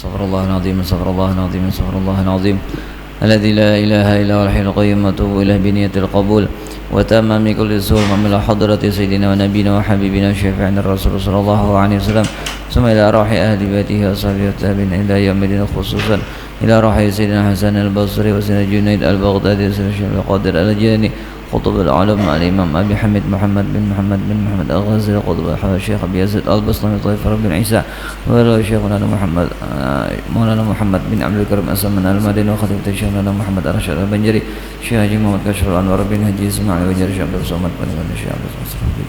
استغفر الله العظيم استغفر الله العظيم استغفر الله العظيم الذي لا إله إلا هو الحي القيوم وأتوب إليه بنية القبول وتمام كل سوء من حضرة سيدنا ونبينا وحبيبنا وشفيعنا الرسول صلى الله عليه وسلم ثم إلى روح أهل بيته وأصحابه والتابعين إلى يوم الدين خصوصا إلى روح سيدنا حسن البصري وسيدنا جنيد البغدادي وسيدنا الشيخ القادر الجيلاني قطب العلم الإمام أبي حميد محمد بن محمد الغزالي قطب الشيخ أبي يزيد البسطامي طيفر بن عيسى ولا شيخنا محمد مولانا محمد بن عبد الكريم أسمن المدينة وخطيبة شيخنا محمد الرشاد البنجري شيخ حجي محمد كشف الأنوار بن هجي إسماعيل وجري شيخ عبد الصمد بن الشيخ عبد الصمد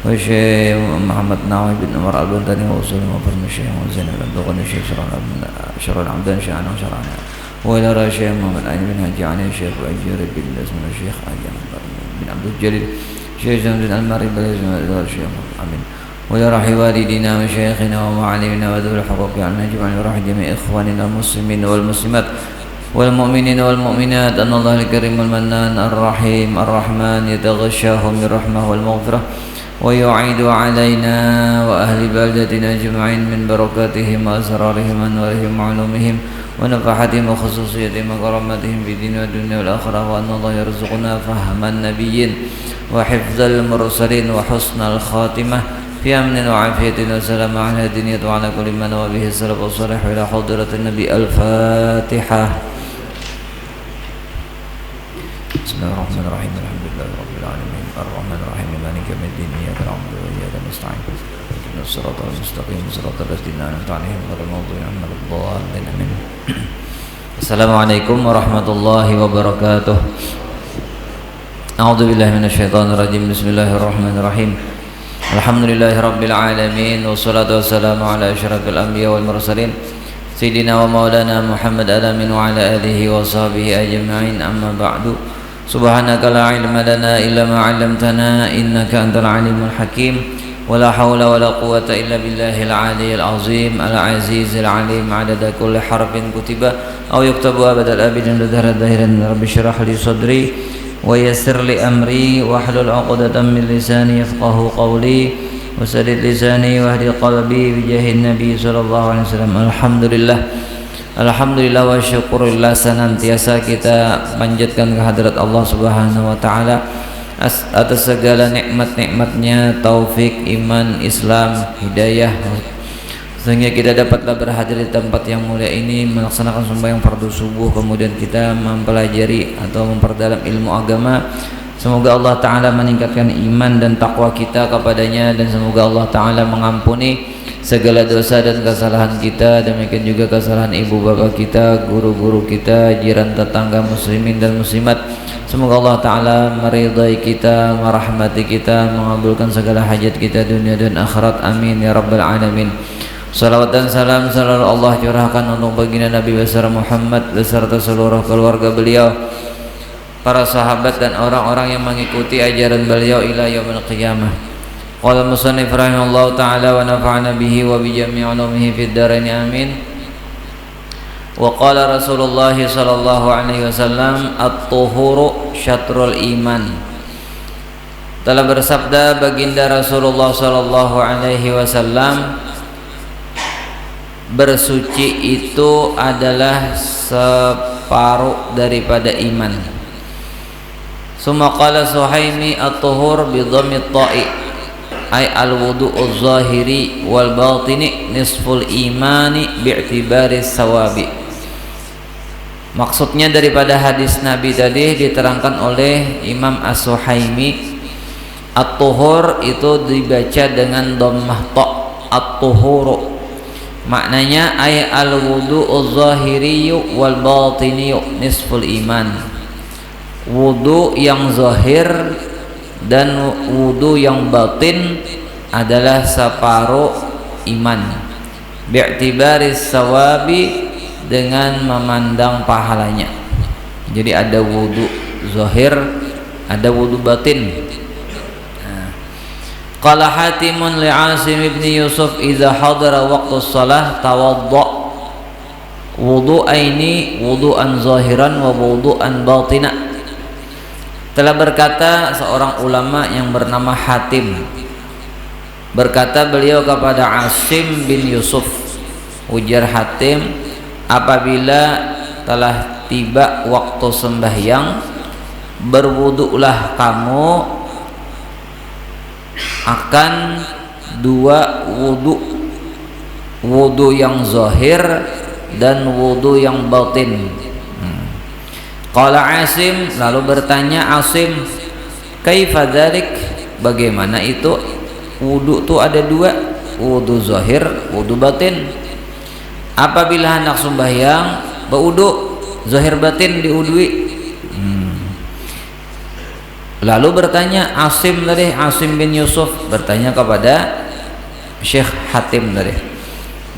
وشيخ محمد ناوي بن عمر البنتاني ووصول وفرم الشيخ وزين بن دغن الشيخ شر العمدان شيخنا وشرعنا وإلى رأي محمد عين بن هجي عن الشيخ وأجير بن اسم الشيخ بن عبد الجليل شيخ زمد المري بلازم الشيخ آمين وإلى رحي والدينا وشيخنا ومعلمنا وذوي الحقوق علينا جميعا ورحي جميع إخواننا المسلمين والمسلمات والمؤمنين والمؤمنات أن الله الكريم المنان الرحيم الرحمن يتغشاهم بالرحمة والمغفرة ويعيد علينا وأهل بلدتنا أجمعين من بركاتهم وأسرارهم وأنوارهم وعلومهم ونفحتهم وخصوصيتهم وكرامتهم في الدين والدنيا والآخرة وأن الله يرزقنا فهم النبيين وحفظ المرسلين وحسن الخاتمة في أمن وعافية وسلام على الدنيا وعلى كل من وبه السلف والصالح إلى حضرة النبي. الفاتحة. بسم الله الرحمن الرحيم الحمد لله رب العالمين الرحمن الرحيم مالك يوم الدين إياك نعبد وإياك نستعين اهدنا الصراط المستقيم صراط الذين أنعمت عليهم غير المغضوب عليهم ولا الضالين آمين. Assalamualaikum warahmatullahi wabarakatuh. A'udzubillahi minasyaitonir rajim. Bismillahirrahmanirrahim. Alhamdulillahi rabbil alamin wassalatu wassalamu ala asyrafil anbiya wal mursalin sayyidina wa maulana Muhammad alamin wa ala alihi wa sahbihi ajma'in. Amma ba'du. Subhanaka la ilma lana illa ma 'allamtana innaka antal alimul hakim. ولا حول ولا قوة إلا بالله العلي العظيم العزيز العليم عدد كل حرف كتب أو يكتب أبد الآبدين لدهر الداهر. رب اشرح لي صدري ويسر لي أمري واحلل عقدة من لساني يفقه قولي وسدد لساني واهد قلبي بجاه النبي صلى الله عليه وسلم. Alhamdulillah wa syukurillah, senantiasa kita panjatkan kehadirat Allah Subhanahu wa taala atas segala nikmat-nikmatnya, taufik, iman, Islam, hidayah, sehingga kita dapatlah berhadir di tempat yang mulia ini melaksanakan sembahyang fardu subuh, kemudian kita mempelajari atau memperdalam ilmu agama. Semoga Allah Ta'ala meningkatkan iman dan takwa kita kepadanya, dan semoga Allah Ta'ala mengampuni segala dosa dan kesalahan kita, demikian juga kesalahan ibu bapak kita, guru-guru kita, jiran tetangga muslimin dan muslimat. Semoga Allah Ta'ala meridai kita, merahmati kita, mengabulkan segala hajat kita dunia dan akhirat. Amin ya rabbal alamin. Salawat dan salam selalu Allah curahkan untuk baginda Nabi besar Muhammad beserta seluruh keluarga beliau, para sahabat dan orang-orang yang mengikuti ajaran beliau ila yaumil qiyamah. Qala musannif rahimahullahu ta'ala wa nafa'ana bihi wa bi jami' ulumihi fid dharain amin. Wa qala Rasulullah sallallahu alaihi wasallam at-tuhuru syatrul iman. Telah bersabda baginda Rasulullah sallallahu alaihi wasallam, bersuci itu adalah separuh daripada iman. Summa qala Suhaimi at-tuhur bi dhammit ta'i ay al-wudu'uz zahiri wal batini nisful imani bi'tibari sawabi. Maksudnya daripada hadis Nabi tadi diterangkan oleh Imam As-Suhaimi, at-tuhur itu dibaca dengan dhammah ta, at-tuhuru. Maknanya ay al-wudu'uz zahiri wal batini nisful iman. Wudu yang zahir dan wudu yang batin adalah separuh iman. Bi'tibari sawabi, dengan memandang pahalanya. Jadi ada wudu zahir, ada wudu batin. Qala Hatimun li Asim ibn Yusuf idza hadara waqtus shalah tawadda wudu'aini wudu'an zahiran wa wudu'an batina. Telah berkata seorang ulama yang bernama Hatim, berkata beliau kepada Asim bin Yusuf, Ujar Hatim, apabila telah tiba waktu sembahyang, berwuduklah kamu akan dua wudu, wudu yang zahir dan wudu yang batin. Qala Asim, lalu bertanya Asim, kaifa dzalik, bagaimana itu wudu itu ada dua, wudu zahir, wudu batin. Apabila hendak sembahyang berwudu zahir batin diudui. Lalu bertanya Asim tadi, Asim bin Yusuf bertanya kepada Syekh Hatim tadi,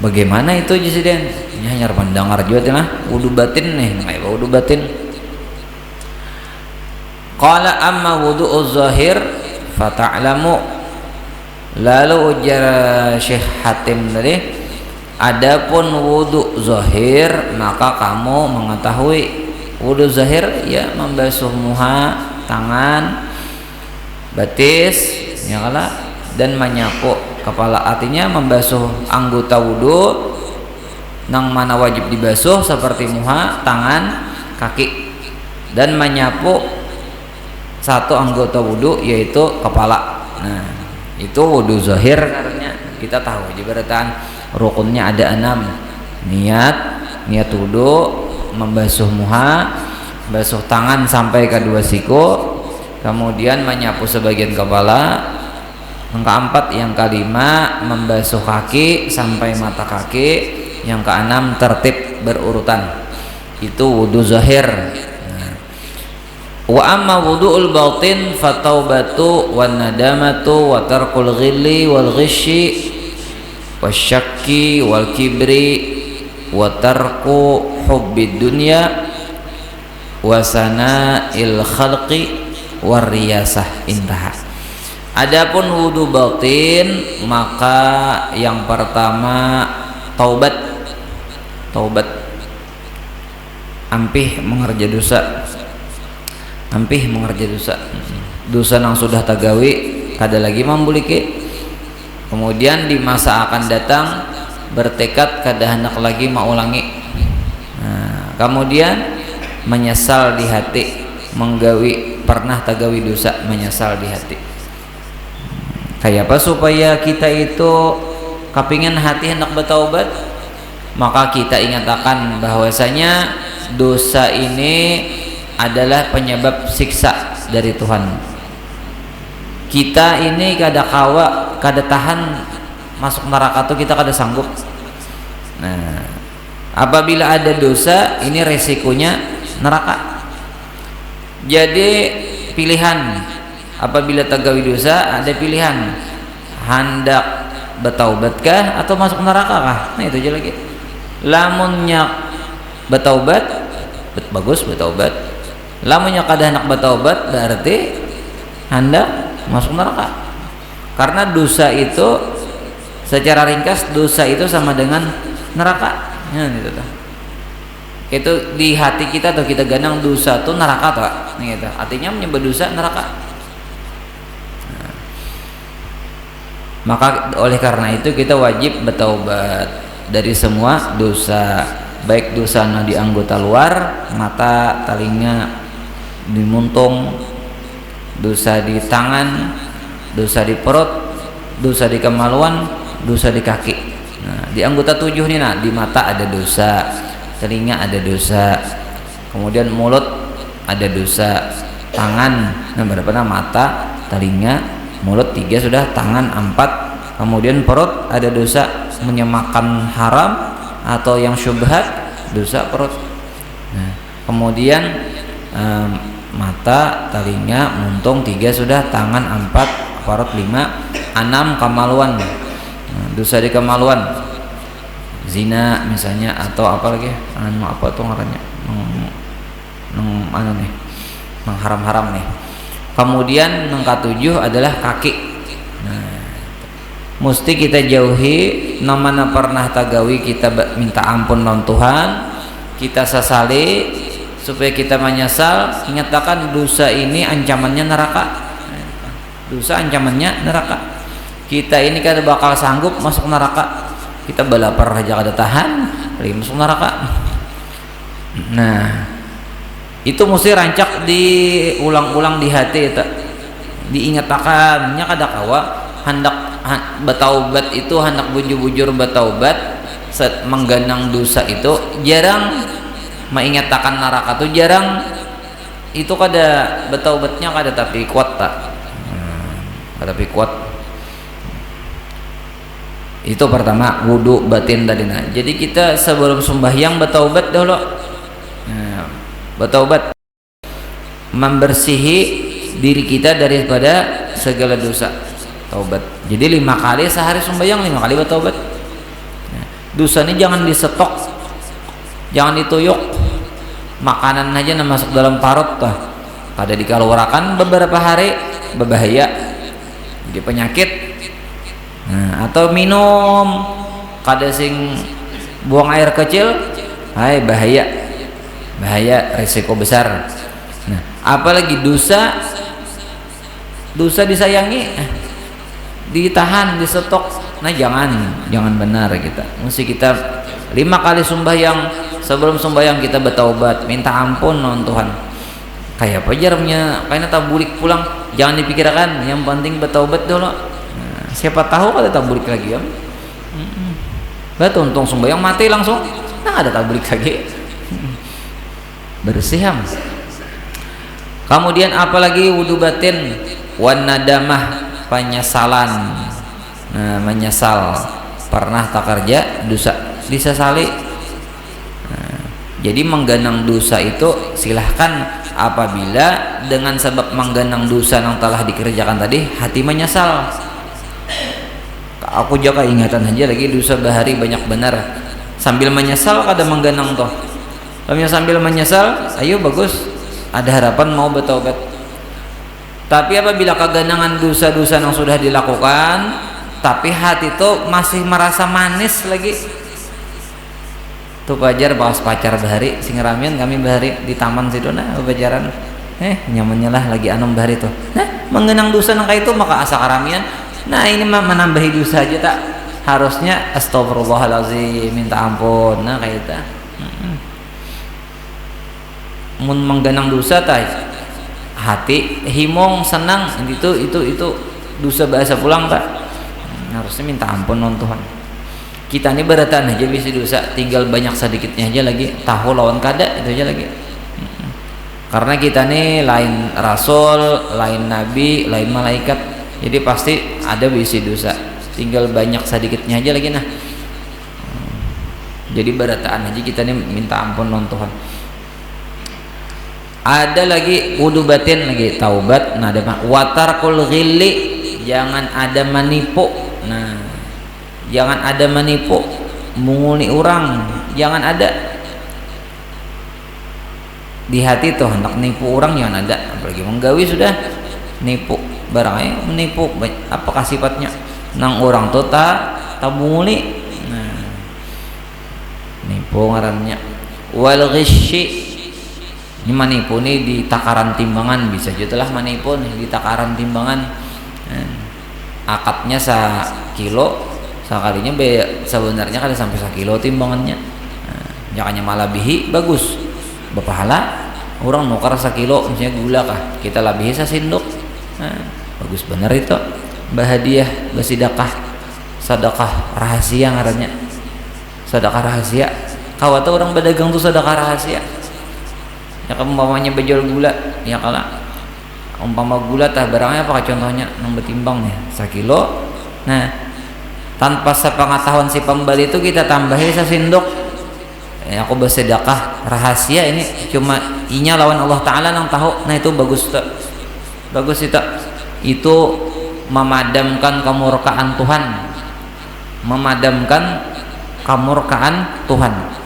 bagaimana itu jisiden? Hanya mendengar juga lah wudu batin nih, kayak wudu batin. Qala amma wudu'uz zahir fata'lamu, lalu ujar Syekh Hatim tadi, adapun wudu zahir maka kamu mengetahui. Wudu zahir ya membasuh muha, tangan, batis, ya kala, dan menyapu kepala. Artinya membasuh anggota wudu nang mana wajib dibasuh seperti muha, tangan, kaki, dan menyapu satu anggota wudu yaitu kepala. Nah, itu wudu zahir karena kita tahu ibaratkan rukunnya ada 6. Niat wudu, membasuh muha, basuh tangan sampai kedua siku, kemudian menyapu sebagian kepala. Yang keempat, yang kelima membasuh kaki sampai mata kaki. Yang keenam tertib berurutan. Itu wudu zahir. Wa amma wudu'ul batin fataubatu wan nadamatu wa tarkul ghilli wal ghishi wasyakki wal kibri wa tarku hubbid dunya wa sana'il khalqi war riyasah. Intaha. Adapun wudu batin maka yang pertama taubat ampih mengerja dosa, dosa yang sudah tagawi kada lagi mambuliki. Kemudian di masa akan datang bertekad kada hendak lagi maulangi. Kemudian menyesal di hati, menggawi pernah tagawi dosa, menyesal di hati. Kayak apa supaya kita itu kepingin hati hendak bertaubat? Maka kita ingatkan bahwasanya dosa ini adalah penyebab siksa dari Tuhan. Kita ini kada tahan masuk neraka tuh, kita kada sanggup. Nah, apabila ada dosa ini resikonya neraka. Jadi pilihan, apabila tagawi dosa ada pilihan, hendak bertaubatkah atau masuk neraka kah? Nah itu aja lagi. Lamunnya bertaubat bagus, bertaubat. Lamunnya kada hendak bertaubat berarti hendak masuk neraka. Karena dosa itu secara ringkas, dosa itu sama dengan neraka. Ya, gitu tuh. Itu di hati kita atau kita ganang dosa tuh neraka tuh, gitu. Artinya menyebut dosa neraka. Nah, maka oleh karena itu kita wajib bertaubat dari semua dosa, baik dosa di anggota luar, mata, telinga, di muntung, dosa di tangan, dosa di perut, dosa di kemaluan, dosa di kaki. Nah, di anggota 7 nih, nah, di mata ada dosa, telinga ada dosa, kemudian mulut ada dosa, tangan, nah berapa? Mata, telinga, mulut 3 sudah, tangan 4, kemudian perut ada dosa menyemakan haram atau yang syubhat, dosa perut. Nah, kemudian mata, telinga, muntung 3 sudah, tangan 4, perut 5, 6 kemaluan. Nah, dosa di kemaluan, zina misalnya, atau apa lagi? Apa tuh ngarannya? Mengharam-haram nih. Kemudian yang ke-7 adalah kaki. Nah, mesti kita jauhi. Namanya pernah tagawi kita minta ampun non Tuhan, kita sesali supaya kita menyesal. Ingatkan dosa ini ancamannya neraka. Dosa ancamannya neraka. Kita ini kada bakal sanggup masuk neraka. kita balapar aja kada tahan lagi masuk neraka. Nah itu mesti rancak diulang-ulang di hati eta, diingatakan nya kada kawa hendak bataubat itu, hendak bujur-bujur bataubat mengganang dosa itu jarang mengingatakan neraka tuh jarang, itu kada bataubatnya kada tapi kuat tak, kada tapi kuat. Itu pertama wudu batin tadi. Nah jadi kita sebelum sembahyang bataubat dulu. Nah, bataubat membersihi diri kita daripada segala dosa, taubat. Jadi 5 kali sehari sembahyang, 5 kali bataubat. Nah, dosa ini jangan disetok, jangan dituyuk, makanan aja yang masuk dalam parut tah kada dikeluarkan beberapa hari berbahaya jadi penyakit. Nah, atau minum kada sing buang air kecil, hai bahaya risiko besar. Nah apalagi dosa disayangi, ditahan, disetok. Nah jangan benar kita. Mesti kita 5 kali sembahyang, sebelum sembahyang kita bertaubat, minta ampun non Tuhan. Kayak apa jarumnya, kayaknya tabulik pulang, jangan dipikirkan, yang penting bertaubat dulu. Nah, siapa tahu kada tabulik lagi ya. Betul, untung sembahyang mati langsung, nah ada tabulik lagi. Bersih ham. Kemudian apalagi wudu batin, wan nadamah, penyesalan. Nah, menyesal pernah tak kerja dosa disesali. Nah, jadi mengganang dosa itu silahkan apabila dengan sebab mengganang dosa yang telah dikerjakan tadi hati menyesal. Aku jaga ingatan aja lagi dosa bahari banyak benar, sambil menyesal kada mengganang toh. Kalau sambil menyesal, ayo bagus, ada harapan mau bertobat. Tapi apabila keganangan dosa-dosa yang sudah dilakukan, tapi hati itu masih merasa manis lagi, tuh pajar bahas pacar bahari, sing ramian kami bahari di taman situ nah pacaran, nyamannya lah lagi anom bahari tuh. Nah menggenang dosa nang kayak itu maka asa karamian. Nah ini mah menambahi dosa aja tak, harusnya astagfirullahalazim, minta ampun. Nah kayak itu. Mun mengganang dosa tay hati himong senang itu dosa bahasa pulang tak, harusnya minta ampun non Tuhan. Kita ini beratan aja bisa dosa, tinggal banyak sedikitnya aja lagi, tahu lawan kada itu aja lagi. Karena kita nih lain rasul, lain nabi, lain malaikat, jadi pasti ada bisi dosa, tinggal banyak sedikitnya aja lagi. Nah jadi berataan aja kita nih minta ampun non Tuhan. Ada lagi wudu batin lagi taubat. Nah ada watarkul ghilli, jangan ada menipu. Nah jangan ada menipu, menguli orang, jangan ada di hati tuh hendak nipu orang, jangan ada. Apalagi menggawi sudah nipu barangnya, menipu apakah sifatnya nang orang tuh tak menguli. Nah nipu ngarannya wal ghisyi. Ini manipu nih di takaran timbangan, bisa juga lah manipu nih di takaran timbangan. Akadnya 1 kilo, sekalinya sebenarnya kada sampai 1 kilo timbangannya. Jangannya malah bihi bagus berpahala, orang nukar 1 kilo misalnya gula kah, kita labihi 1 sendok. Bagus bener itu bahadiah basidakah, sedekah rahasia ngarannya, sedekah rahasia. Kawat orang berdagang tuh sedekah rahasia. Ya umpamanya bejual gula, ya kalau umpama gula tah barangnya apa contohnya nang betimbang nih 1 kilo. Nah tanpa sepengetahuan si pembeli itu kita tambahi 1 sendok. Aku bersedekah rahasia ini cuma inya lawan Allah Ta'ala nang tahu. Nah itu bagus tak? Bagus itu. Itu memadamkan kemurkaan Tuhan, memadamkan kemurkaan Tuhan.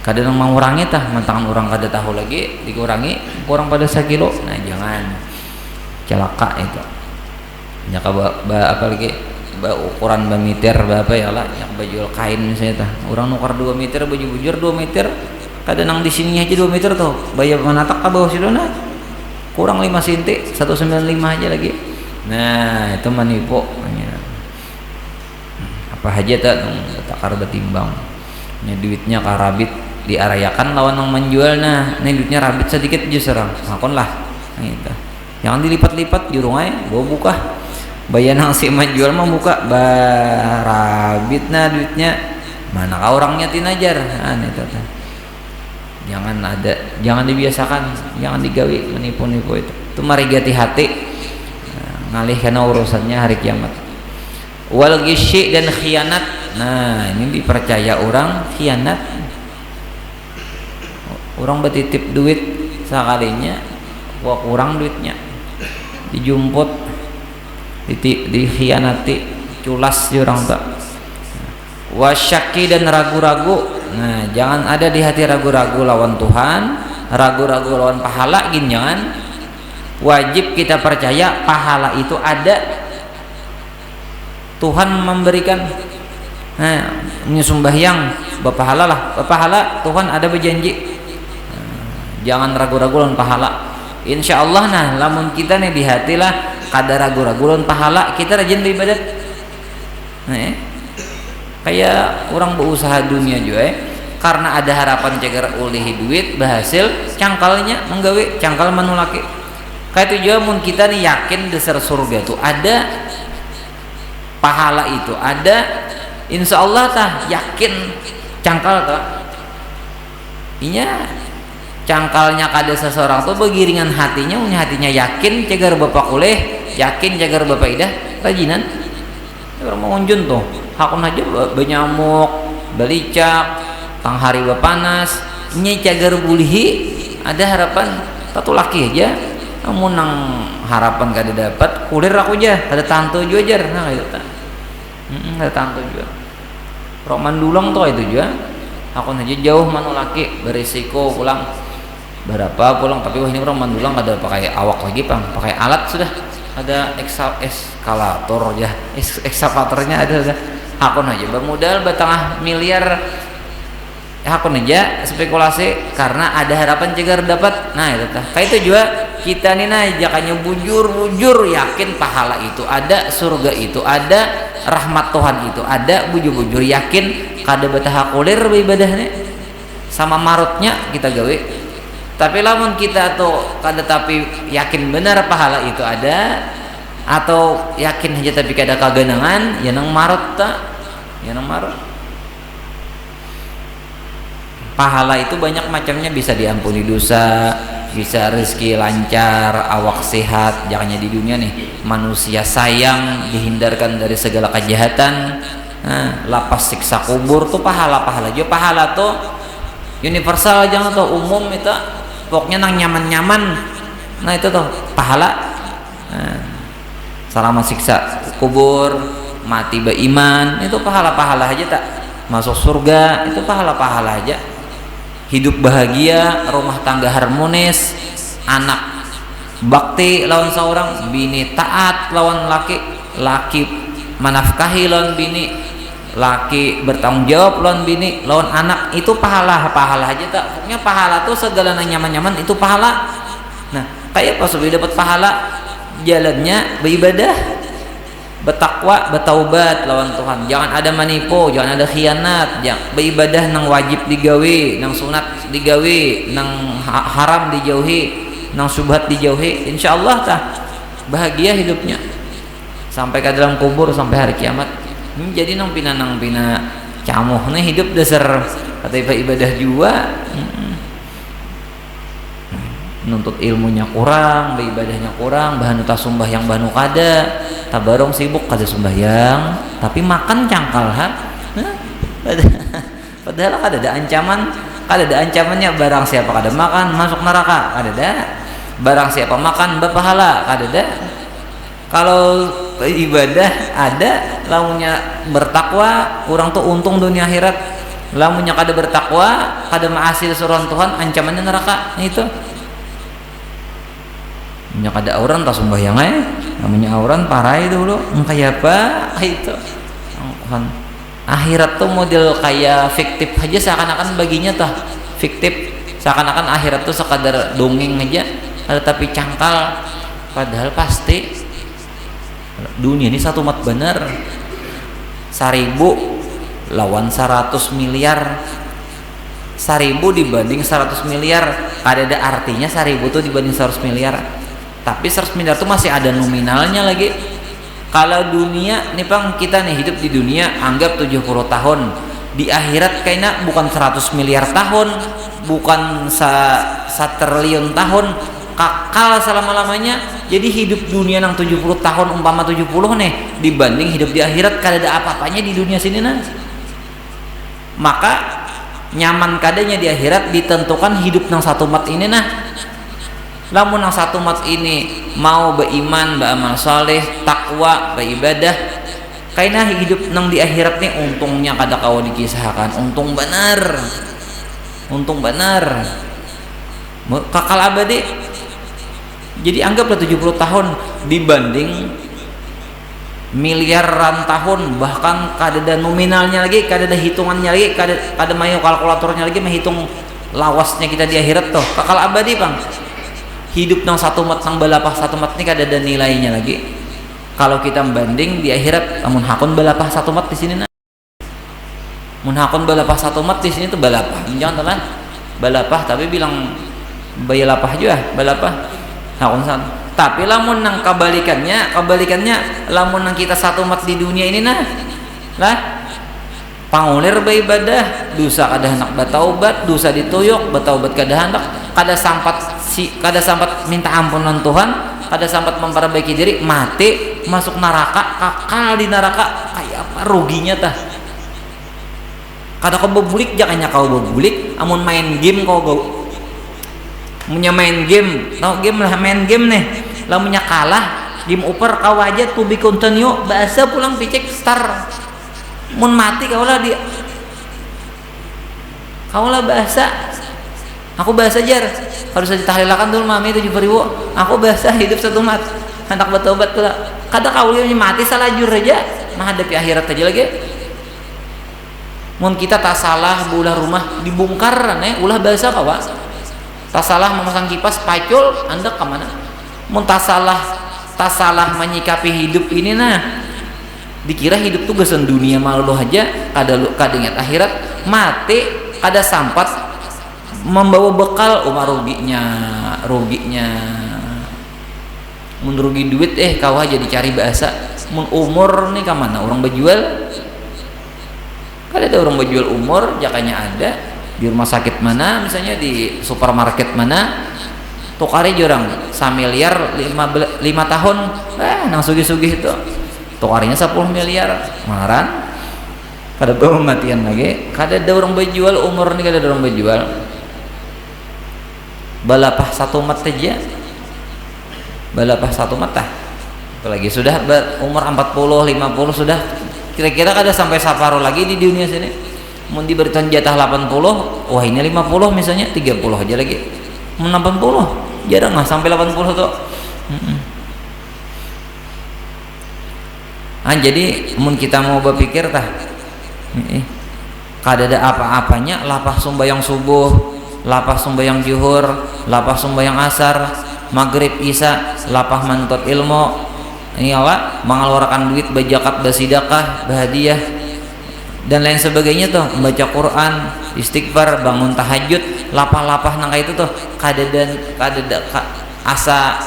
Kadang mengurangi tah, mantangan orang kada tahu lagi dikurangi kurang pada 1 kilo. Nah jangan celaka itu. Nyaka apa lagi ukuran meter berapa ya lah, nyak baju kain misalnya tah orang nukar 2 meter, baju bujur 2 meter, kadang nang di sini aja 2 meter tuh bayar manatak ke bawah situ nah kurang 5 cm 195 aja lagi. Nah itu manipu. pahajat takar betimbang nya duitnya karabit diarayakan lawan yang menjual. Nah ini duitnya rabit sedikit aja serang makon lah gitu. Jangan dilipat-lipat jurung aja bawa buka bayan yang si menjual mah buka rabit nah duitnya mana kau orangnya tinajar itu jangan dibiasakan, jangan digawi menipu-nipu itu mari hati-hati ngalih karena urusannya hari kiamat. Wal gisyi dan khianat, nah ini dipercaya orang khianat, orang bertitip duit sekalinya wah kurang duitnya dijumput dikhianati culas orang tak. Wasyaki dan ragu-ragu, nah jangan ada di hati ragu-ragu lawan Tuhan, ragu-ragu lawan pahala gin jangan. Wajib kita percaya pahala itu ada, Tuhan memberikan. Nah menyembahyang berpahala lah, berpahala Tuhan ada berjanji. Jangan ragu-ragu lawan pahala. Insya Allah nah lamun kita nih di hati lah kada ragu-ragu lawan pahala, kita rajin beribadat. Kayak orang berusaha dunia juga karena ada harapan cegar ulihi duit berhasil cangkalnya menggawe cangkal manulaki. Kayak itu juga mun kita nih yakin dasar surga itu ada, pahala itu ada, insya Allah tah yakin cangkal tah inya cangkalnya kada seseorang tuh begiringan hatinya, hatinya yakin cegar bapak kuleh, yakin cegar bapak idah rajinan orang mau unjun tuh hakun aja benyamuk belicak tang hari panas nya cagar bulihi ada harapan satu laki aja namun nang harapan kada dapat kulir aku aja ada tantu juga aja nah itu tak ada tantu juga roman dulang tuh itu juga hakun aja jauh manu laki berisiko pulang berapa pulang tapi wah ini roman dulang kada pakai awak lagi pang pakai alat sudah ada eskalator ya ekskavatornya ada hakun aja bermodal batangah miliar hakun aja spekulasi karena ada harapan cegar dapat. Nah itu tah kayak itu juga kita nih nah jakanya bujur yakin pahala itu ada, surga itu ada, rahmat Tuhan itu ada, bujur yakin kada betah kulir ibadahnya sama marutnya kita gawe. Tapi lamun kita tuh kada tapi yakin benar pahala itu ada atau yakin aja tapi kada kagenangan ya nang marut tak ya nang marut. Pahala itu banyak macamnya, bisa diampuni dosa, bisa rezeki lancar, awak sehat, jangannya di dunia nih manusia sayang, dihindarkan dari segala kejahatan, lapas siksa kubur tuh pahala juga. Pahala tuh universal jangan tuh umum itu pokoknya nang nyaman-nyaman. Nah itu tuh pahala. Selama siksa kubur, mati beriman itu pahala-pahala aja tak, masuk surga itu pahala-pahala aja, hidup bahagia, rumah tangga harmonis, anak bakti lawan seorang, bini taat lawan laki manafkahi lawan bini, laki bertanggung jawab lawan bini lawan anak, itu pahala aja tak. Pokoknya pahala tuh segala yang nyaman-nyaman itu pahala. Nah kayak pas sudah dapat pahala jalannya beribadah, bertakwa, bertaubat lawan Tuhan, jangan ada manipu, jangan ada khianat, jangan beribadah nang wajib digawe, nang sunat digawe, nang haram dijauhi, nang subhat dijauhi. Insyaallah tah bahagia hidupnya sampai ke dalam kubur sampai hari kiamat. Jadi nang pina camuh nih hidup dasar kata ibadah juga. Nuntut ilmunya kurang, ibadahnya kurang, bahan utas sembahyang banu kada, tabarong sibuk kada sembahyang, tapi makan cangkal padahal kada ada ancamannya, barang siapa kada makan masuk neraka, kada ada. Barang siapa makan berpahala, kada ada. Kalau ibadah ada, lamunnya bertakwa, orang tuh untung dunia akhirat. Lamunnya kada bertakwa, kada maasi suruhan Tuhan, ancamannya neraka. Itu minyak ada auran tak sembahyang namanya auran parah itu dulu kayak apa itu akhirat tuh model kayak fiktif aja, seakan-akan baginya tuh fiktif, seakan-akan akhirat tuh sekadar dongeng aja, tapi cangkal, padahal pasti dunia ini satu mat bener. 1000 lawan 100 miliar. 1000 dibanding 100 miliar ada artinya 1000 tuh dibanding 100 miliar. Tapi 100 miliar tuh masih ada nominalnya lagi. Kalau dunia nih Bang, kita nih hidup di dunia anggap 70 tahun. Di akhirat kayaknya bukan 100 miliar tahun, bukan 1 triliun tahun, kakal selama-lamanya. Jadi hidup dunia nang 70 tahun umpama 70 nih dibanding hidup di akhirat kada ada apa-apanya di dunia sini nah. Maka nyaman kadanya di akhirat ditentukan hidup nang satu mat ini nah. Lamun nang satu mat ini mau beriman, beramal saleh, takwa, beribadah, kayaknya hidup nang di akhirat nih untungnya kada kau dikisahkan, untung benar, kakal abadi. Jadi anggaplah 70 tahun dibanding miliaran tahun, bahkan kada ada nominalnya lagi, kada ada hitungannya lagi, kada mayo kalkulatornya lagi menghitung lawasnya kita di akhirat tuh. Kakal abadi Bang. Hidup nang satu mat nang balapah satu mat ini kada ada nilainya lagi. Kalau kita banding di akhirat, amun hakun balapah satu mat di sini nah. Mun hakun balapah satu mat di sini tuh balapah. Jangan telan. Balapah tapi bilang bayalapah juga, balapah. Hakun san. Tapi lamun nang kebalikannya lamun nang kita satu mat di dunia ini nah. Lah pangulir beribadah, dosa kada hendak bataubat, dosa dituyuk, bataubat kada hendak, kada sampat minta ampunan Tuhan, kada sampat memperbaiki diri, mati masuk neraka, kakal di neraka. Kayak apa ruginya tah? Kada kau bebulik, jangannya kau bebulik, amun main game kau punya main game, tau game lah main game nih, lamunnya kalah game upper kau aja to be continue, bahasa pulang picek star. Mun mati kaulah bahasa, aku bahasa jar harus saja tahlilakan dulu mami 7.000, aku bahasa hidup satu mat hendak bertobat pula. Kada kaulah mati salah jur aja menghadapi akhirat aja lagi. Mun kita tak salah bulah rumah dibongkar ulah bahasa kawa, tak salah memasang kipas pacul anda kemana. Mun tak salah menyikapi hidup ini nah, dikira hidup tuh gesen dunia malu aja, kada ingat akhirat, mati kada sampat membawa bekal ruginya. Mun rugi duit kau aja dicari bahasa. Mun umur nih kemana orang berjual, kada ada orang berjual umur, jakanya ada di rumah sakit mana, misalnya di supermarket mana, tukari jorang 1 miliar 5 tahun, nang sugih-sugih itu tukarinya 10 miliar maran. Kada pematian lagi, kada ada orang berjual umur nih, kada ada orang berjual. Balapah satu mat aja, balapah satu mata, apalagi sudah umur 40 50 sudah kira-kira kada sampai separuh lagi di dunia sini. Mun diberikan jatah 80, wah ini 50 misalnya 30 aja lagi. Mun 80 jarang lah sampai 80 tuh. Jadi mun kita mau berpikir tah kada ada apa-apanya, lapah sembahyang subuh, lapah sembahyang zuhur, lapah sembahyang asar, maghrib isya, lapah mantut ilmu, ini Allah mengeluarkan duit berzakat, bersedekah, berhadiah dan lain sebagainya tuh, membaca Quran, istighfar, bangun tahajud, lapah-lapah nang itu tuh kada asa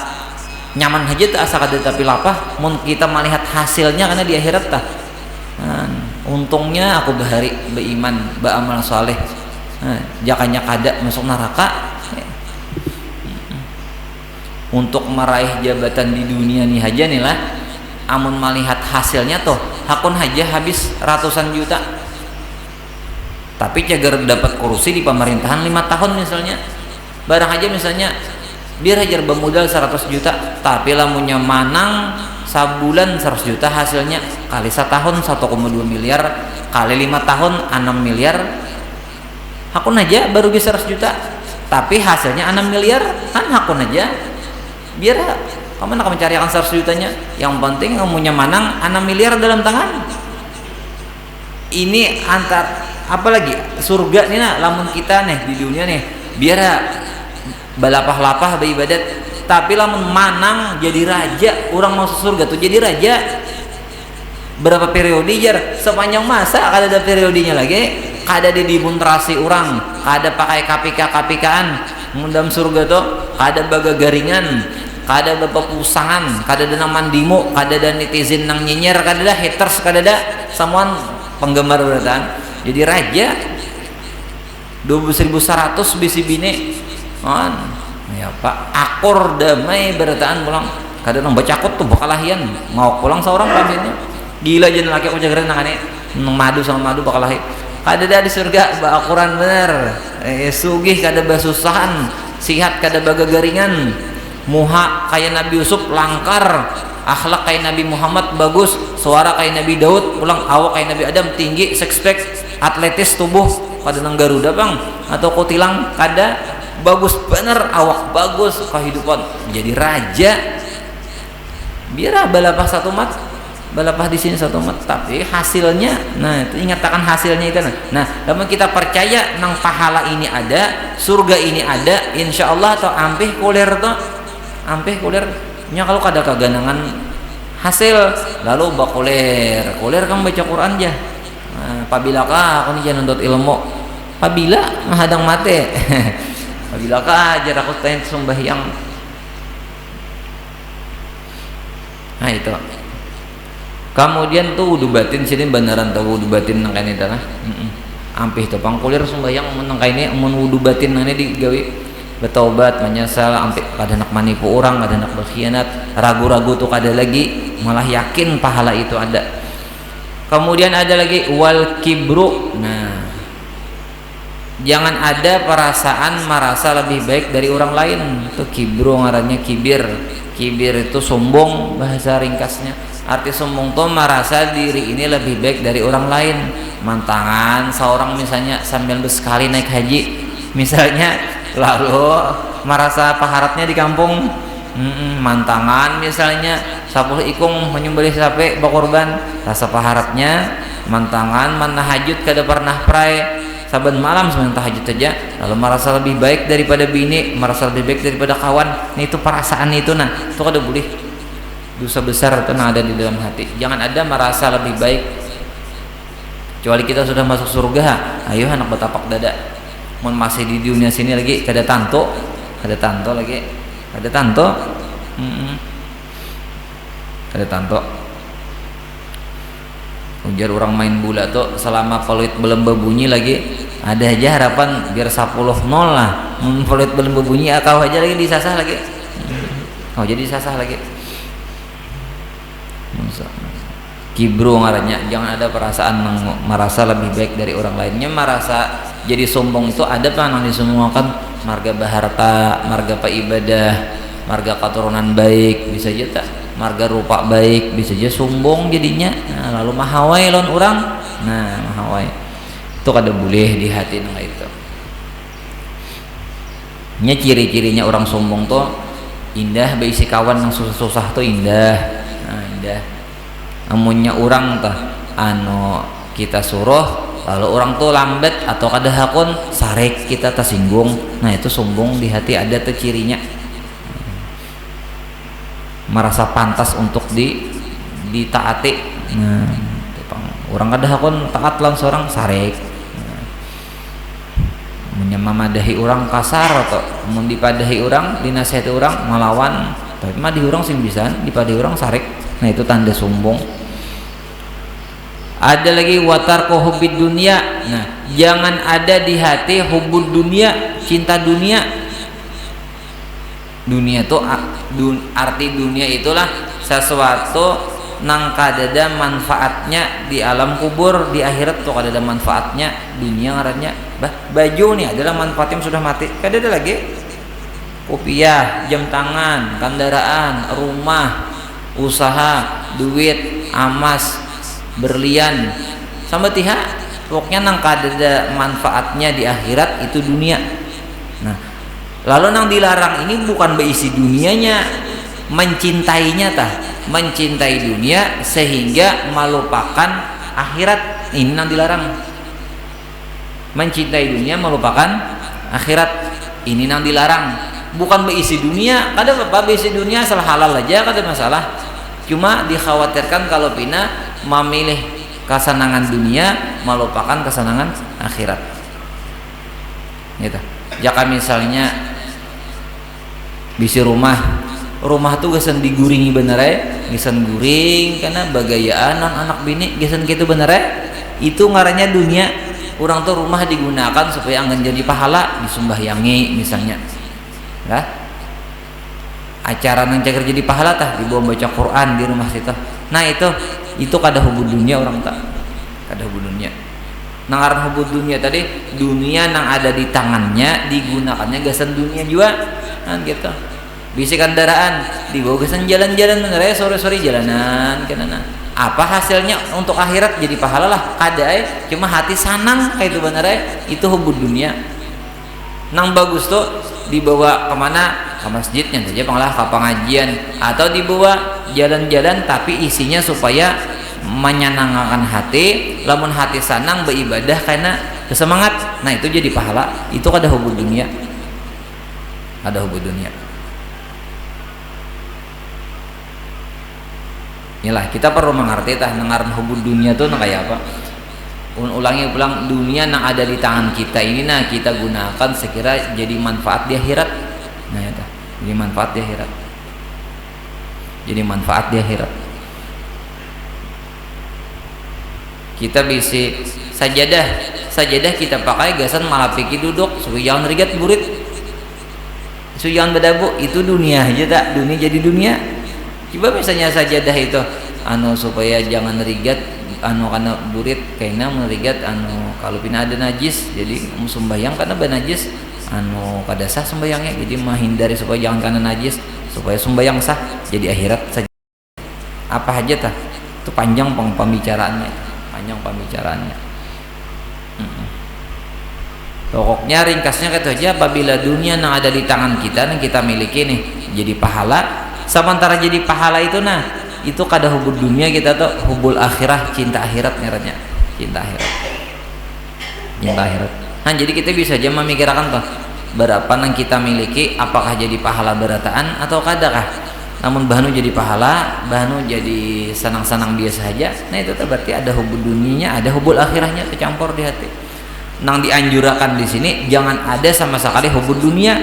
nyaman aja tuh asa kada, tapi lapah mun kita melihat hasilnya karena di akhirat tah. Untungnya aku bahari beriman, beramal saleh. Jakanya kada masuk neraka. Untuk meraih jabatan di dunia nih aja nih lah, amun melihat hasilnya tuh hakun aja habis ratusan juta. Tapi cagar dapat kursi di pemerintahan 5 tahun misalnya, barang aja misalnya biar hajar bermodal 100 juta, tapi lamunnya manang sabulan 100 juta hasilnya kali setahun 1,2 miliar, kali 5 tahun 6 miliar, hakun aja baru 100 juta tapi hasilnya 6 miliar, kan hakun aja biar kamu nak mencari akan 100 jutanya, yang penting kamunya manang 6 miliar dalam tangan. Ini antar apalagi surga nih nah, lamun kita nih di dunia nih biar balapah-lapah beribadat, tapi lamun manang jadi raja, orang masuk surga tuh jadi raja. berapa periode jar sepanjang masa kada ada periodenya lagi, kada ada dimuntrasi orang, kada pakai KPK-KPKan dalam surga tuh, kada baga garingan, kada bapak pusangan, kada ada nang mandimo, kada ada netizen nang nyenyer, kada ada haters, kada ada samuan penggemar beratan. Jadi raja 12.100 bisi bini ya pak akor damai berataan pulang, kada nang bacakot tuh bakalahian mau pulang seorang pamitnya gila jen laki aku jagaran nang ane nang madu sama madu bakalahi, kada ada di surga baakuran bener, sugih kada basusahan, sihat kada baga garingan, muha kayak Nabi Yusuf langkar, akhlak kayak Nabi Muhammad bagus, suara kayak Nabi Daud, pulang awak kayak Nabi Adam tinggi, six pack, atletis tubuh, pada nang Garuda bang atau kutilang kada bagus bener, awak bagus, kehidupan jadi raja. Biar balapah satu mat, balapah di sini satu mat, tapi hasilnya, nah itu ingatakan hasilnya itu. Nah, namun kita percaya nang pahala ini ada, surga ini ada, insya Allah atau ampih kulir tuh, ampih kulirnya kalau kada keganangan hasil, lalu bakulir, kulir kamu baca Quran aja. Apabila kah aku nih nuntut ilmu, apabila menghadang mate, apabila kah ajar aku tanya sembahyang. Nah itu. Kemudian tuh wudu batin sini beneran tuh wudu batin nang kene tanah. Ampih tuh pangkulir sembahyang nang kene mun wudu batin nane digawe bertobat menyesal ampih kada nak manipu orang, kada nak berkhianat, ragu-ragu tuh kada lagi, malah yakin pahala itu ada. Kemudian ada lagi wal kibru. Nah, jangan ada perasaan merasa lebih baik dari orang lain. Itu kibru ngarannya kibir. Kibir itu sombong bahasa ringkasnya. Arti sombong itu merasa diri ini lebih baik dari orang lain. Mantangan seorang misalnya sambil sekali naik haji misalnya, lalu merasa paharatnya di kampung. Mantangan misalnya 10 ikung menyembelih sapi bakorban, rasa paharatnya mantangan mana hajut kada pernah pray saban malam sembahyang tahajud saja, lalu merasa lebih baik daripada bini, merasa lebih baik daripada kawan. Nah, itu perasaan itu, nah itu kada boleh, dosa besar itu nah ada di dalam hati. Jangan ada merasa lebih baik, kecuali kita sudah masuk surga. Ayo anak betapak dada, mun masih di dunia sini lagi kada tanto lagi, ada tanto, ada tanto. Ujar orang main bola tuh selama peluit belum berbunyi lagi, ada aja harapan biar 10-0 lah. Peluit belum berbunyi, kau aja lagi disasah lagi, kau jadi disasah lagi. Kibru ngarannya, jangan ada perasaan merasa lebih baik dari orang lainnya. Merasa jadi sombong itu ada panang disemuakan marga baharta, marga ibadah, marga keturunan baik bisa aja tak, marga rupa baik bisa aja sombong jadinya. Nah, lalu mahawai lawan orang, nah mahawai itu kada boleh di hati nang itu. Nya ciri-cirinya orang sombong tuh indah, beisi kawan yang susah-susah tuh indah. Nah, indah. Amunnya orang tah anu kita suruh lalu orang tuh lambat atau kada hakun sarek kita tersinggung, nah itu sombong di hati ada tuh cirinya. Merasa pantas untuk ditaati. Nah, orang kada hakun taat lawan seorang sarek. Menyamadahi orang kasar atau mun dipadahi orang, dinasihati orang melawan, tapi mah di orang sing bisa dipadahi orang sarek. Nah, itu tanda sombong. Ada lagi watar hubud dunia. Nah, jangan ada di hati hubud dunia, cinta dunia. Dunia itu arti dunia itulah sesuatu nang kadada manfaatnya di alam kubur, di akhirat tuh kadada manfaatnya. Dunia ngarannya baju nih adalah manfaatnya sudah mati, kadada lagi. Kopiah, jam tangan, kendaraan, rumah, usaha, duit, emas, berlian, sama tiha pokoknya nang kadada manfaatnya di akhirat itu dunia. Nah, lalu nang dilarang ini bukan berisi dunianya, mencintainya tah, mencintai dunia sehingga melupakan akhirat. Ini nang dilarang, mencintai dunia melupakan akhirat. Ini nang dilarang, bukan berisi dunia. Kada apa berisi dunia asal halal aja kada masalah, cuma dikhawatirkan kalau pina memilih kesenangan dunia melupakan kesenangan akhirat gitu. Jika misalnya bisi rumah tuh gesan diguringi bener ya, gesan guring karena bagayaan anak bini gesan gitu bener ya, itu ngarannya dunia. Orang tuh rumah digunakan supaya angin jadi pahala, disumbahyangi misalnya lah, acara nang cager jadi pahala tah dibawa baca Quran di rumah situ. Nah itu kada hubud dunia orang tak, kada hubud dunia. Nangaran hubud dunia tadi dunia nang ada di tangannya digunakannya gasan dunia juga kan gitu. Bisi kendaraan dibawa gasan jalan-jalan bener ya, sore-sore jalanan kenana. Apa hasilnya untuk akhirat jadi pahala lah kada cuma hati sanang kayak itu bener ya, itu hubud dunia. Nang bagus tuh dibawa kemana, ke masjidnya saja panglah ke pengajian atau dibawa jalan-jalan tapi isinya supaya menyenangkan hati, lamun hati sanang beribadah karena bersemangat, nah itu jadi pahala. Itu kada hubud dunia, ada hubud dunia. Inilah kita perlu mengerti tah nengaran hubud dunia tuh kayak apa. Ulangi pulang, dunia yang ada di tangan kita ini nah kita gunakan sekira jadi manfaat di akhirat. Nah itu jadi manfaat di akhirat, jadi manfaat di akhirat. Kita bisa sajadah kita pakai gasan malah pikir duduk supaya jangan rigat burit, supaya jangan berdabu. Itu dunia aja tak, dunia jadi dunia. Coba misalnya sajadah itu supaya jangan rigat karena burit kayaknya merigat kalau pina ada najis jadi sembahyang karena benajis kada sah sembahyangnya, jadi menghindari supaya jangan karena najis supaya sembahyang sah. Jadi akhirat saja apa aja tah itu panjang pembicaraannya, pokoknya ringkasnya kata aja, apabila dunia yang ada di tangan kita yang kita miliki nih jadi pahala, sementara jadi pahala itu nah itu kada hubud dunia kita tuh hubul akhirah, cinta akhirat ngarannya, cinta akhirat. Nah jadi kita bisa aja memikirkan tuh berapa yang kita miliki, apakah jadi pahala berataan atau kadakah. Namun bahanu jadi pahala, bahanu jadi senang-senang biasa aja. Nah itu tuh berarti ada hubud dunianya, ada hubul akhirahnya kecampur di hati. Nang dianjurkan di sini jangan ada sama sekali hubud dunia.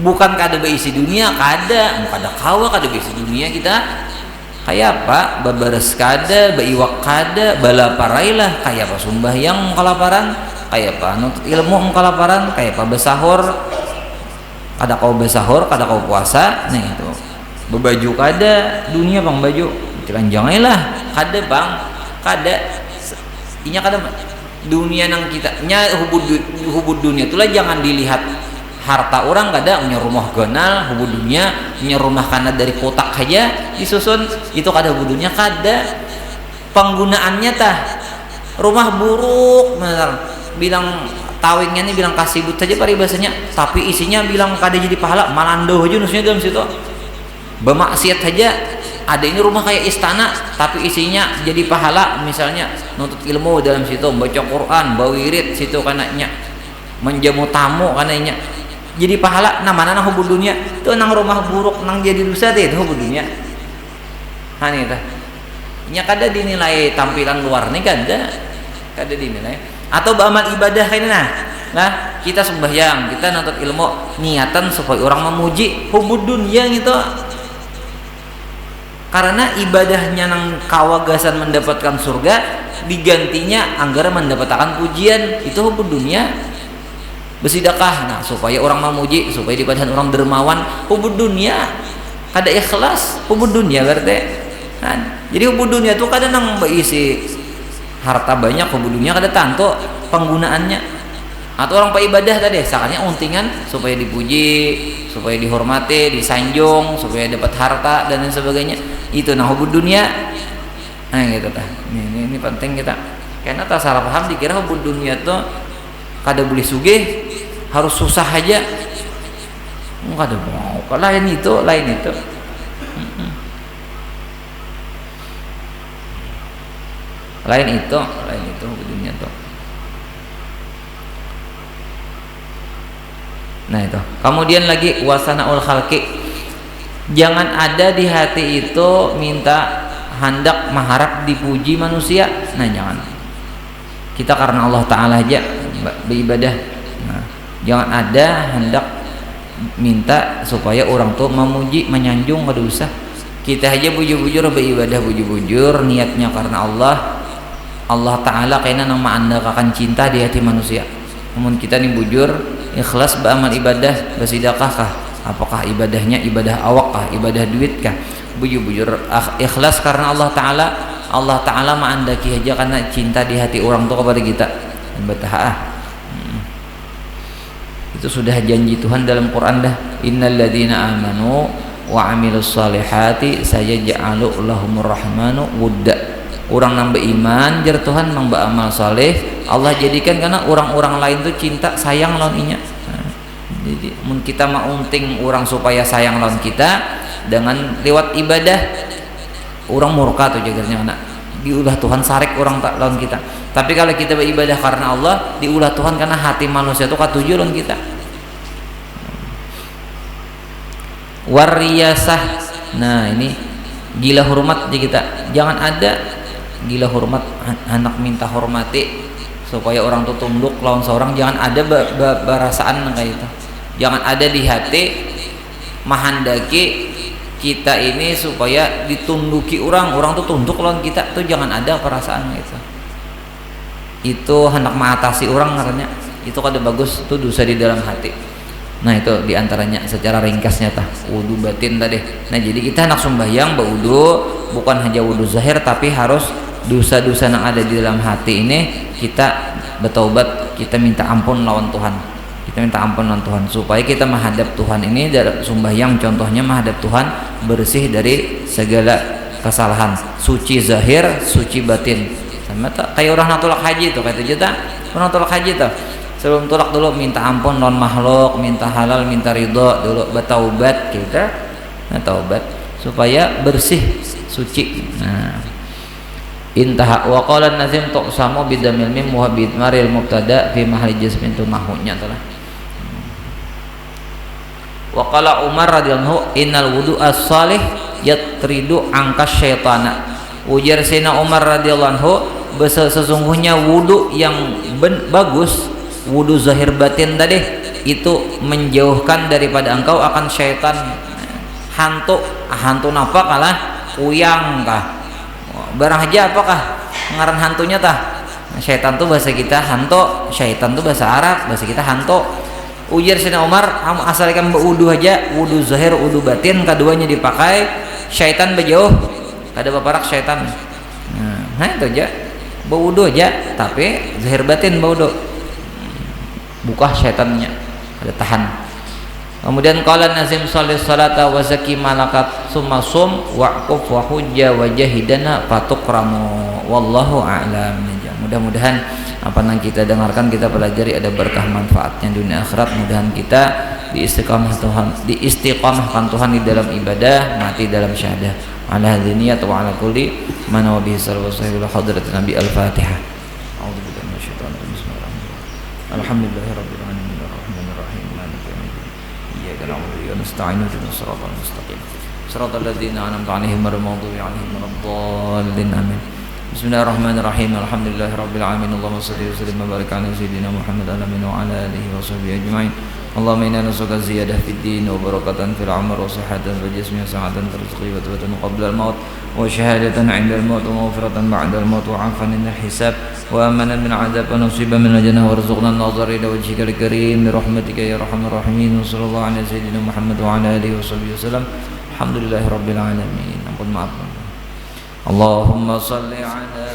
Bukan kada beisi dunia, kada kawa kada beisi dunia kita. Kayak apa? Babares kada, baiwak kada, balaparailah. Kayak apa sumbahyang kalaparan, kayak apa nuntut ilmu kalaparan, kayak apa besahur. Kada kau besahur, kada kau puasa. Nah itu. Bebaju kada, dunia bang baju. Telanjangailah, kada bang, kada. Inya kada dunia nang kita nya hubud dunia itulah jangan dilihat harta orang kada punya rumah ganal hubud dunia, punya rumah kana dari kotak aja disusun itu kada hubud dunia, kada. Penggunaannya tah rumah buruk benar bilang tawingnya nih bilang kasibut saja paribasanya, tapi isinya bilang kada jadi pahala, malando aja nusnya dalam situ. Bermaksiat saja ada ini rumah kayak istana tapi isinya jadi pahala, misalnya nuntut ilmu dalam situ, baca Quran, bawirid situ kananya, menjamu tamu kananya jadi pahala. Nama hubud dunia itu nang rumah buruk nang jadi dosa teh itu hubud dunia. Hani tah nya kada dinilai tampilan luar nih, kada dinilai. Atau beramal ibadah kayak nah kita sembahyang, kita nuntut ilmu niatan supaya orang memuji, hubud dunia gitu. Karena ibadahnya nang kawagasan mendapatkan surga digantinya anggaran mendapatkan pujian, itu hubud dunia. Bersedekah nah supaya orang memuji, supaya dipandang orang dermawan, hubud dunia. Kada ikhlas, hubud dunia berarti kan. Jadi hubud dunia itu kadang nang berisi harta banyak, hubud dunia kada tanto penggunaannya. Atau orang ibadah tadi sakannya untingan supaya dipuji, supaya dihormati, disanjung, supaya dapat harta dan lain sebagainya. Itu nah hubud dunia. Nah gitu tah. Ini penting kita. Karena tak salah paham dikira hubud dunia tuh kada boleh sugih, harus susah aja. Kada mau. Lain itu. Lain itu hubud dunia tuh. Nah itu. Kemudian lagi wasanaul khalqi. Jangan ada di hati itu minta hendak mengharap dipuji manusia. Nah, jangan. Kita karena Allah Ta'ala aja beribadah. Nah, jangan ada hendak minta supaya orang tuh memuji, menyanjung, kada usah. Kita aja bujur-bujur beribadah, bujur-bujur niatnya karena Allah. Allah Ta'ala kayaknya nang mengandalkan cinta di hati manusia. Namun kita nih bujur ikhlas beramal ibadah, bersedekah kah? Apakah ibadahnya ibadah awak kah, ibadah duit kah? Bujur-bujur ikhlas karena Allah Ta'ala. Allah Ta'ala mengandaki aja karena cinta di hati orang tuh kepada kita. Itu sudah janji Tuhan dalam Quran dah. Innal ladzina amanu wa amilus solihati sayaj'alu lahumur rahmanu wudda. Orang nambah iman jar Tuhan nambah amal soleh, Allah jadikan karena orang-orang lain tuh cinta sayang lawan inya. Jadi mun kita mau unting orang supaya sayang lawan kita dengan lewat ibadah, orang murka tuh jagarnya anak diulah Tuhan sarik orang tak lawan kita. Tapi kalau kita beribadah karena Allah, diulah Tuhan karena hati manusia itu katuju lawan kita. Wariyasah, nah ini gila hormat di kita. Jangan ada gila hormat, anak minta hormati supaya orang tuh tunduk lawan seorang. Jangan ada barasaan kayak itu. Jangan ada di hati mahandaki kita ini supaya ditunduki orang tuh tunduk lawan kita tuh. Jangan ada perasaan gitu. Itu hendak mengatasi orang katanya. Itu kada bagus, itu dosa di dalam hati. Nah itu diantaranya secara ringkasnya tah wudu batin tadi. Nah jadi kita hendak sembahyang berwudu bukan hanya wudu zahir, tapi harus dosa-dosa yang ada di dalam hati ini kita bertaubat, kita minta ampun lawan Tuhan. Kita minta ampun lawan Tuhan supaya kita menghadap Tuhan ini dalam sembahyang, contohnya menghadap Tuhan bersih dari segala kesalahan, suci zahir, suci batin. Sama tak kayak orang nak tolak haji tuh, kayak itu tak orang tolak haji tuh. Sebelum tolak dulu minta ampun non makhluk, minta halal, minta ridho dulu, bertaubat kita, nah taubat supaya bersih, suci. Nah, intaha wa qala nazim tuqsamu bidamil mim wa bidmaril mubtada fi mahalli jazmin tu nahwnya telah. Wa qala Umar radhiyallahu innal wudu as-salih yatridu angka syaitana. Ujar Sayyidina Umar radhiyallahu anhu, sesungguhnya wudu yang bagus, wudu zahir batin tadi itu menjauhkan daripada engkau akan syaitan. Hantu napa kalah kuyang kah barang aja apakah ngaran hantunya tah. Syaitan tuh bahasa kita hantu, syaitan tuh bahasa Arab, bahasa kita hantu. Ujar Sayyidina Umar, asalkan berwudu aja, wudu zahir, wudu batin, keduanya dipakai, syaitan berjauh, kada baparak syaitan. Nah itu aja, berwudu aja, tapi zahir batin berwudu, buka syaitannya, ada tahan. Kemudian qala nazim sholli salata wa zaki malakat summa sum waquf wa hujja wa jahidana fatukramu wallahu a'lam. Mudah-mudahan apa yang kita dengarkan, kita pelajari ada berkah manfaatnya dunia akhirat. Mudahan kita diistiqamahkan Tuhan di dalam ibadah, mati dalam syahadah. Ala hadhihi niyat wa ala kulli man wa bihi sallallahu alaihi wa sallam hadrat Nabi Al-Fatihah. A'udzubillahi minasyaitonir rajim. Bismillahirrahmanirrahim. Alhamdulillahirabbil alamin arrahmanir rahim maliki yaumiddin. Iyyaka na'budu wa nasta'inu ihdinas siratal mustaqim. Siratal ladzina an'amta 'alaihim ghairil maghdubi 'alaihim waladdallin. Amin. Bismillahirrahmanirrahim. Alhamdulillahirabbil alamin. Allahumma shalli wa sallim wa barik ala sayyidina Muhammad wa ala alihi wa sahbihi ajma'in. Allahumma inna nas'aluka ziyadah fid din wa barakatan fil 'amr wa sihhatan fil jismi wa sa'atan fil rizqi wa tawbatan qabla al-maut wa syahadatan 'inda al-maut wa maghfiratan ba'da al-maut wa 'afwan min al-hisab wa amanan min 'adzab wa nasiban min al-jannah warzuqna an-nazar ila wajhika al-karim bi rahmatika ya arhamar rahimin. Sallallahu ala sayyidina Muhammad wa ala alihi wa sahbihi wasallam. Alhamdulillahirabbil alamin. Ampun maaf. Allahumma shalli ala